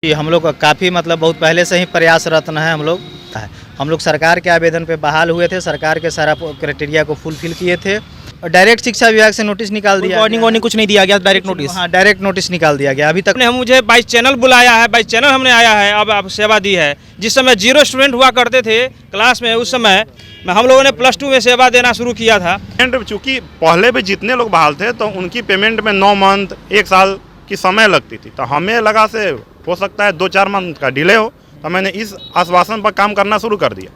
जी, हम लोग काफ़ी मतलब बहुत पहले से ही प्रयासरत है हम लोग सरकार के आवेदन पे बहाल हुए थे, सरकार के सारा क्राइटेरिया को फुलफिल किए थे और डायरेक्ट शिक्षा विभाग से नोटिस निकाल दिया। वार्निंग कुछ नहीं दिया गया, डायरेक्ट नोटिस? हाँ, डायरेक्ट नोटिस निकाल दिया गया। अभी तक हम मुझे 22 चैनल बुलाया है, 22 चैनल हमने आया है, अब सेवा दी है। जिस समय 0 स्टूडेंट हुआ करते थे क्लास में, उस समय हम लोगों ने +2 में सेवा देना शुरू किया था। चूँकि पहले भी जितने लोग बहाल थे तो उनकी पेमेंट में 9 मंथ 1 साल की समय लगती थी, तो हमें लगा से हो सकता है 2-4 मंथ का डिले हो, तो मैंने इस आश्वासन पर काम करना शुरू कर दिया।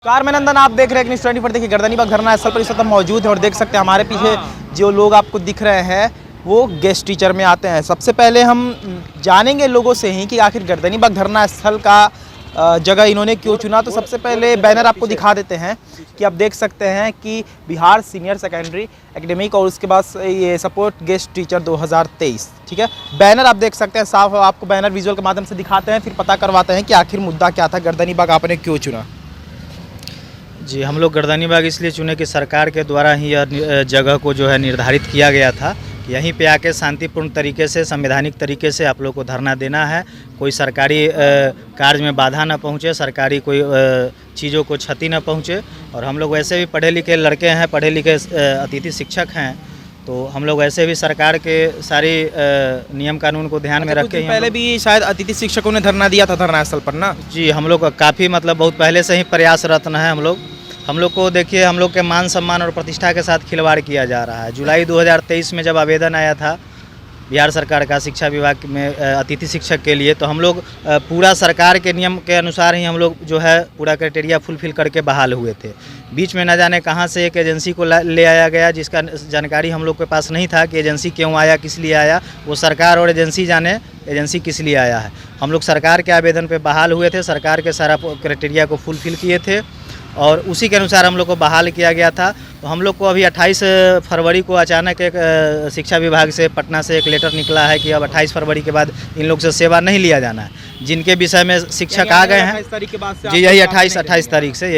कार में नंदन, आप देख रहे हैं न्यूज़ 24। देखिए, गर्दनीबाग धरना स्थल पर इस वक्त मौजूद है और देख सकते हैं हमारे पीछे जो लोग आपको दिख रहे हैं वो गेस्ट टीचर में आते हैं। सबसे पहले हम जानेंगे लोगों से ही कि आखिर गर्दनीबाग धरना स्थल का जगह इन्होंने क्यों चुना। तो सबसे पहले बैनर आपको दिखा देते हैं कि आप देख सकते हैं कि बिहार सीनियर सेकेंडरी एकेडमिक और उसके बाद ये सपोर्ट गेस्ट टीचर 2023, ठीक है। बैनर आप देख सकते हैं साफ, आपको बैनर विजुअल के माध्यम से दिखाते हैं, फिर पता करवाते हैं कि आखिर मुद्दा क्या था, गर्दनीबाग आपने क्यों चुना। जी, हम लोग गर्दनीबाग इसलिए चुने कि सरकार के द्वारा ही यह जगह को जो है निर्धारित किया गया था, यहीं पे आके शांतिपूर्ण तरीके से, संवैधानिक तरीके से आप लोग को धरना देना है। कोई सरकारी कार्य में बाधा न पहुँचे, सरकारी कोई चीज़ों को क्षति न पहुँचे। और हम लोग वैसे भी पढ़े लिखे लड़के हैं, पढ़े लिखे अतिथि शिक्षक हैं, तो हम लोग ऐसे भी सरकार के सारी नियम कानून को ध्यान में रख के पहले भी शायद अतिथि शिक्षकों ने धरना दिया था धरना स्थल पर ना। जी, हम लोग काफ़ी मतलब बहुत पहले से ही प्रयासरत है हम लोग को देखिए, हम लोग के मान सम्मान और प्रतिष्ठा के साथ खिलवाड़ किया जा रहा है। जुलाई 2023 में जब आवेदन आया था बिहार सरकार का शिक्षा विभाग में अतिथि शिक्षक के लिए, तो हम लोग पूरा सरकार के नियम के अनुसार ही हम लोग जो है पूरा क्राइटेरिया फुलफिल करके बहाल हुए थे। बीच में न जाने कहाँ से एक एजेंसी को ले आया गया, जिसका जानकारी हम लोग के पास नहीं था कि एजेंसी क्यों आया, किस लिए आया। वो सरकार और एजेंसी जाने एजेंसी किस लिए आया है। हम लोग सरकार के आवेदन पर बहाल हुए थे, सरकार के सारा क्राइटेरिया को फुलफिल किए थे और उसी के अनुसार हम लोग को बहाल किया गया था। तो हम लोग को अभी 28 फरवरी को अचानक एक शिक्षा विभाग से पटना से एक लेटर निकला है कि अब 28 फरवरी के बाद इन लोग से सेवा नहीं लिया जाना है, जिनके विषय में शिक्षक आ गए हैं। 28 तारीख के बाद से जी, यही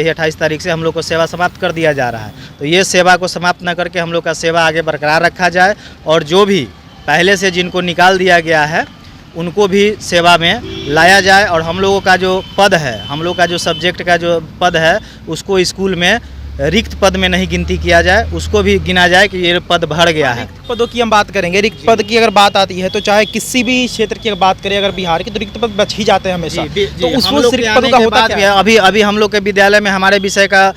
28 तारीख से हम लोग को सेवा समाप्त कर दिया जा रहा है। तो ये सेवा को समाप्त न करके हम लोग का सेवा आगे बरकरार रखा जाए और जो भी पहले से जिनको निकाल दिया गया है उनको भी सेवा में लाया जाए। और हम लोगों का जो पद है, हम लोग का जो सब्जेक्ट का जो पद है, उसको स्कूल में रिक्त पद में नहीं गिनती किया जाए, उसको भी गिना जाए कि ये पद भर गया है। रिक्त पदों की हम बात करेंगे। रिक्त पद की अगर बात आती है तो चाहे किसी भी क्षेत्र की बात करें, अगर बिहार की, तो रिक्त पद बच ही जाते हैं हमेशा। तो उसमें रिक्त पदों का होता क्या है? अभी हम लोग के विद्यालय में हमारे विषय का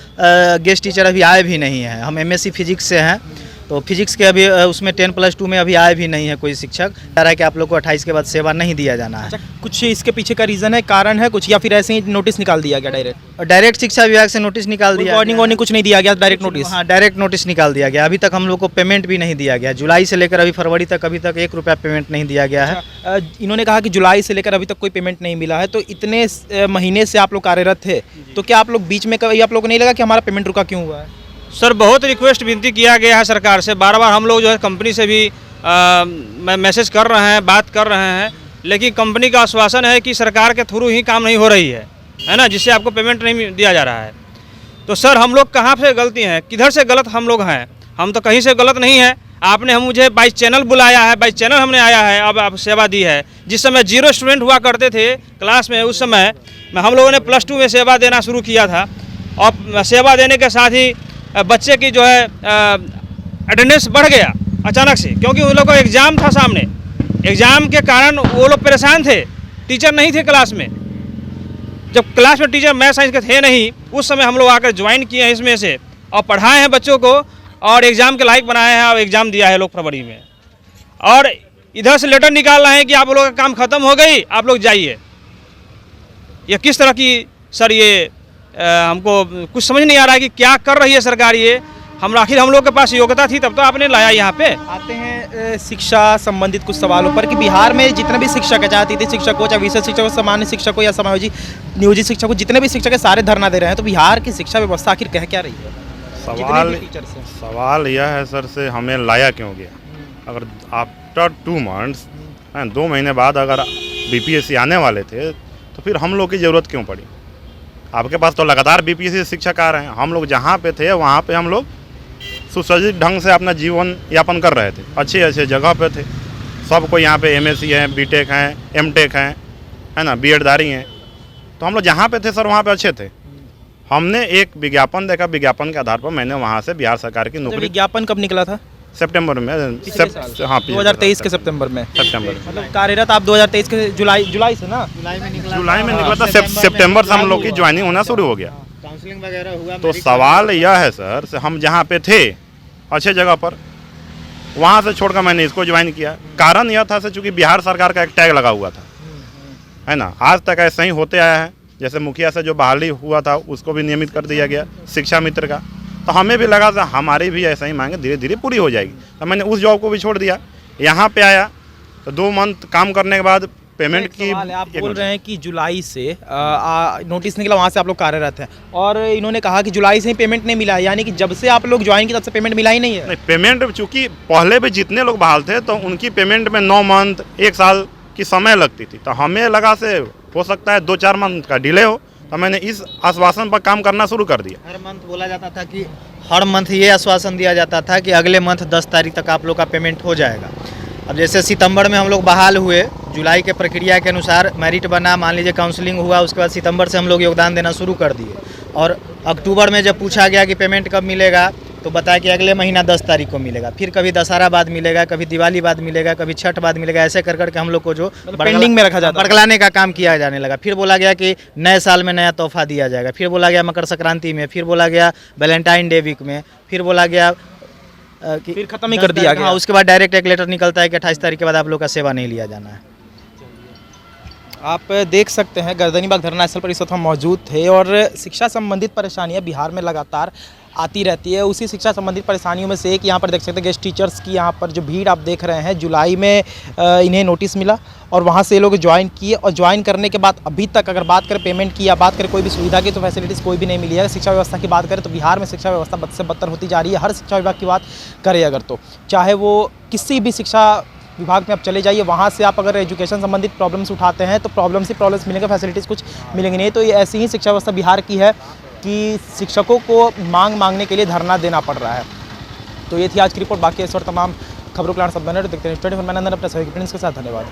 गेस्ट टीचर अभी आए भी नहीं है। हम MSc फिजिक्स से हैं, तो फिजिक्स के अभी उसमें 10+2 में अभी आए भी नहीं है कोई शिक्षक। कह रहा है कि आप लोग को 28 के बाद सेवा नहीं दिया जाना है। अच्छा, कुछ इसके पीछे का रीज़न है, कारण है कुछ, या फिर ऐसे ही नोटिस निकाल दिया गया डायरेक्ट शिक्षा विभाग से नोटिस निकाल दिया। वार्निंग कुछ नहीं दिया गया, डायरेक्ट नोटिस? हाँ, डायरेक्ट नोटिस निकाल दिया गया। अभी तक हम लोग को पेमेंट भी नहीं दिया गया। जुलाई से लेकर अभी फरवरी तक अभी तक 1 रुपया पेमेंट नहीं दिया गया है। इन्होंने कहा कि जुलाई से लेकर अभी तक कोई पेमेंट नहीं मिला है, तो इतने महीने से आप लोग कार्यरत थे, तो क्या आप लोग बीच में कभी आप लोग को नहीं लगा कि हमारा पेमेंट रुका क्यों हुआ है? सर, बहुत रिक्वेस्ट विनती किया गया है सरकार से, बार बार हम लोग जो है कंपनी से भी मैसेज कर रहे हैं, बात कर रहे हैं, लेकिन कंपनी का आश्वासन है कि सरकार के थ्रू ही काम नहीं हो रही है ना, जिससे आपको पेमेंट नहीं दिया जा रहा है। तो सर, हम लोग कहाँ से गलती हैं, किधर से गलत हम लोग हैं? हम तो कहीं से गलत नहीं है। आपने मुझे 22 चैनल बुलाया है, 22 चैनल हमने आया है, अब आप सेवा दी है। जिस समय 0 स्टूडेंट हुआ करते थे क्लास में, उस समय हम लोगों ने +2 में सेवा देना शुरू किया था और सेवा देने के साथ ही बच्चे की जो है अटेंडेंस बढ़ गया अचानक से, क्योंकि उन लोगों का एग्ज़ाम था सामने। एग्ज़ाम के कारण वो लोग परेशान थे, टीचर नहीं थे क्लास में। जब क्लास में टीचर मैथ साइंस के थे नहीं, उस समय हम लोग आकर ज्वाइन किए हैं इसमें से और पढ़ाए हैं बच्चों को और एग्ज़ाम के लायक बनाए हैं और एग्ज़ाम दिया है लोग फरवरी में। और इधर से लेटर निकाल रहे हैं कि आप लोगों का काम ख़त्म हो गई, आप लोग जाइए। ये किस तरह की सर, ये हमको कुछ समझ नहीं आ रहा है कि क्या कर रही है सरकार ये। आखिर हम लोग के पास योग्यता थी तब तो आपने लाया यहाँ पे। आते हैं शिक्षा संबंधित कुछ सवालों पर कि बिहार में जितने भी शिक्षक है, चाहे अतिथि शिक्षक हो, चाहे विषय शिक्षक हो, सामान्य शिक्षक हो या समायोजित नियोजित शिक्षक हो, जितने भी शिक्षक है सारे धरना दे रहे हैं। तो बिहार की शिक्षा व्यवस्था आखिर कह क्या रही है? सवाल यह है सर से, हमें लाया क्यों गया? अगर आफ्टर 2 मंथ्स 2 महीने बाद अगर BPSC आने वाले थे तो फिर हम लोग की ज़रूरत क्यों पड़ी? आपके पास तो लगातार BPSC शिक्षक आ रहे हैं। हम लोग जहाँ पे थे वहाँ पे हम लोग सुसज्जित ढंग से अपना जीवन यापन कर रहे थे, अच्छे अच्छे जगह पे थे। सब कोई यहाँ पे MSc हैं, B.Tech हैं, M.Tech हैं, है ना, B.Ed धारी हैं। तो हम लोग जहाँ पे थे सर वहाँ पे अच्छे थे। हमने एक विज्ञापन देखा, विज्ञापन के आधार पर मैंने वहाँ से बिहार सरकार की नौकरी, विज्ञापन कब निकला था? सितंबर में, हाँ 2023 के सितंबर में। सितंबर मतलब कार्यरत आप 2023 के जुलाई से ना? जुलाई में निकला था। सितंबर से हम लोग की ज्वाइनिंग होना शुरू हो गया। काउंसलिंग वगैरह हुआ। तो सवाल यह है सर, से हम जहाँ पे थे अच्छे जगह पर, वहाँ से छोड़कर मैंने इसको ज्वाइन किया। कारण यह था से चूँकि बिहार सरकार का एक टैग लगा हुआ था, है ना। आज तक ऐसा ही होते आया है। जैसे मुखिया से जो बहाली हुआ था उसको भी नियमित कर दिया गया, शिक्षा मित्र का। तो हमें भी लगा था हमारी भी ऐसा ही मांगे धीरे धीरे पूरी हो जाएगी। तो मैंने उस जॉब को भी छोड़ दिया, यहाँ पे आया। तो 2 मंथ काम करने के बाद पेमेंट की, आप बोल रहे हैं कि जुलाई से नोटिस निकला, वहाँ से आप लोग कार्यरत हैं, और इन्होंने कहा कि जुलाई से ही पेमेंट नहीं मिला, यानी कि जब से आप लोग ज्वाइन की तब से पेमेंट मिला ही नहीं है? नहीं, पेमेंट चूँकि पहले भी जितने लोग बहाल थे तो उनकी पेमेंट में 9 मंथ 1 साल की समय लगती थी। तो हमें लगा से हो सकता है 2-4 मंथ का डिले हो। तो मैंने इस आश्वासन पर काम करना शुरू कर दिया। हर मंथ बोला जाता था कि हर मंथ ये आश्वासन दिया जाता था कि अगले मंथ 10 तारीख तक आप लोग का पेमेंट हो जाएगा। अब जैसे सितंबर में हम लोग बहाल हुए, जुलाई के प्रक्रिया के अनुसार मेरिट बना, मान लीजिए काउंसलिंग हुआ, उसके बाद सितंबर से हम लोग योगदान देना शुरू कर दिए। और अक्टूबर में जब पूछा गया कि पेमेंट कब मिलेगा, तो बताया कि अगले महीना 10 तारीख को मिलेगा। फिर कभी दशहरा बाद मिलेगा, कभी दिवाली बाद मिलेगा, कभी छठ बाद मिलेगा। ऐसे कर करके हम लोग को जो पेंडिंग में रखा जाता है, बरगलाने का काम किया जाने लगा। फिर बोला गया कि नए साल में नया तोहफा दिया जाएगा, फिर बोला गया मकर संक्रांति में, फिर बोला गया वैलेंटाइन डे वीक में, फिर बोला गया कि फिर खत्म ही कर दिया गया। हाँ, उसके बाद डायरेक्ट एक लेटर निकलता है कि 28 तारीख के बाद आप लोग का सेवा नहीं लिया जाना है। आप देख सकते हैं गर्दनीबाग धरना स्थल पर इस वक्त हम मौजूद थे, और शिक्षा संबंधित परेशानियां बिहार में लगातार आती रहती है। उसी शिक्षा संबंधित परेशानियों में से एक यहाँ पर देख सकते हैं गेस्ट टीचर्स की यहाँ पर जो भीड़ आप देख रहे हैं। जुलाई में इन्हें नोटिस मिला और वहाँ से ये लोग ज्वाइन किए, और ज्वाइन करने के बाद अभी तक अगर बात करें पेमेंट की या बात करें कोई भी सुविधा की, तो फैसिलिटीज़ कोई भी नहीं मिली है। शिक्षा व्यवस्था की बात करें तो बिहार में शिक्षा व्यवस्था बद से बदतर होती जा रही है। हर शिक्षा विभाग की बात करें अगर, तो चाहे वो किसी भी शिक्षा विभाग में आप चले जाइए, वहाँ से आप अगर एजुकेशन संबंधित प्रॉब्लम्स उठाते हैं तो प्रॉब्लम्स ही प्रॉब्लम्स मिलेंगे, फैसिलिटीज़ कुछ मिलेंगी नहीं। तो ये ऐसी ही शिक्षा व्यवस्था बिहार की है कि शिक्षकों को मांगने के लिए धरना देना पड़ रहा है। तो ये थी आज की रिपोर्ट। बाकी इस और तमाम खबरों के लिए सब बने देखते हैं। अपने सहयोगी प्रिंस के साथ धन्यवाद।